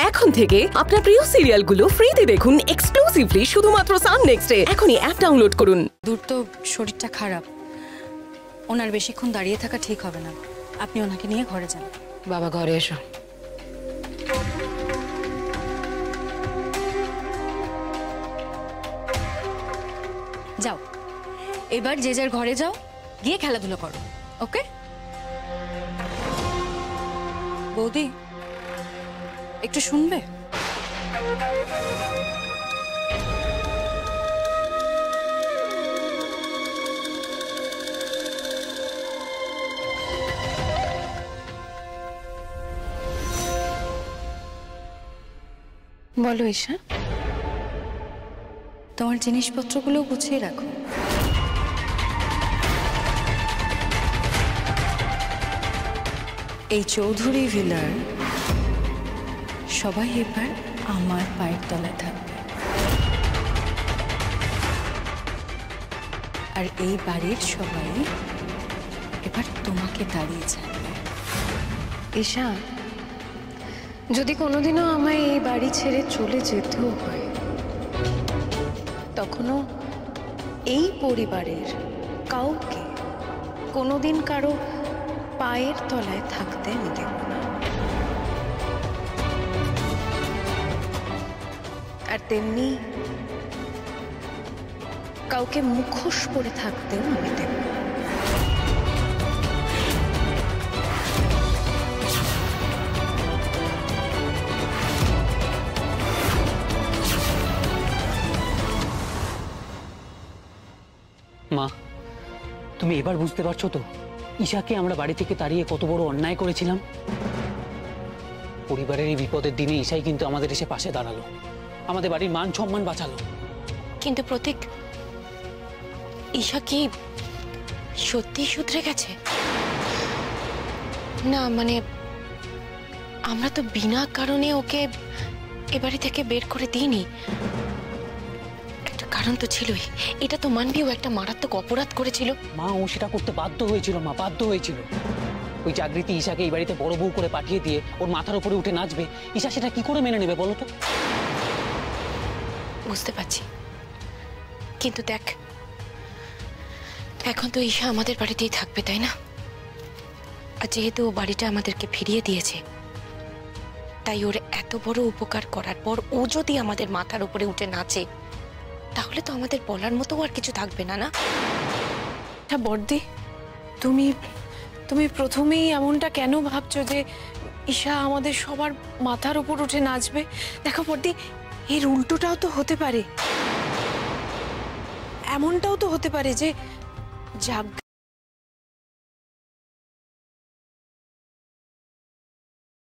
এখন থেকে আপনার প্রিয় সিরিয়ালগুলো ফ্রিতে দেখুন এক্সক্লুসিভলি শুধুমাত্র সান নেক্সটে। এখনই অ্যাপ ডাউনলোড করুন। দূর তো শরীরটা খারাপ, ওনার বেশিক্ষণ দাঁড়িয়ে থাকা ঠিক হবে না। আপনি ওনাকে নিয়ে ঘরে যান। বাবা ঘরে এসো। যাও, এবার যে যার ঘরে যাও, গিয়ে খেলাধুলো করো। ওকে বৌদি, একটু শুনবে? বলো ঈশা। তোমার জিনিসপত্রগুলো গুছিয়ে রাখো। এই চৌধুরী ভিলার সবাই এবার আমার পায়ের তলায় থাকবে, আর এই বাড়ির সবাই এবার তোমাকে দাঁড়িয়ে যাবে। ঈশা, যদি কোনোদিনও আমায় এই বাড়ি ছেড়ে চলে যেতেও হয়, তখনও এই পরিবারের কাউকে কোনোদিন কারো পায়ের তলায় থাকতে আমি দেব না। আর তেমনি কাউকে মুখোশ পরে থাকতেও আমি দেব না। মা, তুমি এবার বুঝতে পারছো তো ঈশাকে আমরা বাড়ি থেকে তাড়িয়ে কত বড় অন্যায় করেছিলাম? পরিবারের এই বিপদের দিনে ঈশাই কিন্তু আমাদের এসে পাশে দাঁড়ালো, আমাদের বাড়ির মান সম্মান বাঁচালো। কিন্তু প্রতীক, ঈশা কি সত্যি শুধরে গেছে? না মানে আমরা তো বিনা কারণে ওকে এ বাড়ি থেকে বের করে দিইনি, একটা কারণ তো ছিলই। এটা তো মানবি ও একটা মারাত্মক অপরাধ করেছিল। মা, ও সেটা করতে বাধ্য হয়েছিল। মা, বাধ্য হয়েছিল। ওই জাগৃতি ঈশাকে এই বাড়িতে বড় বউ করে পাঠিয়ে দিয়ে ওর মাথার উপরে উঠে নাচবে, ঈশা সেটা কি করে মেনে নেবে বলো তো? বুঝতে পারছি, কিন্তু দেখ, এখন তো ঈশা আমাদের বাড়িতেই থাকবে, তাই না? আর যেহেতু ও বাড়িটা আমাদেরকে ফিরিয়ে দিয়েছে, তাই ওর এত বড় উপকার করার পর ও যদি আমাদের মাথার উপরে উঠে নাচে, তাহলে তো আমাদের বলার মতো আর কিছু থাকবে না। না বড়দি, তুমি তুমি প্রথমেই এমনটা কেন ভাবছো যে ঈশা আমাদের সবার মাথার উপর উঠে নাচবে? দেখো বড়দি, এর উল্টোটাও তো হতে পারে। এমনটাও তো হতে পারে যে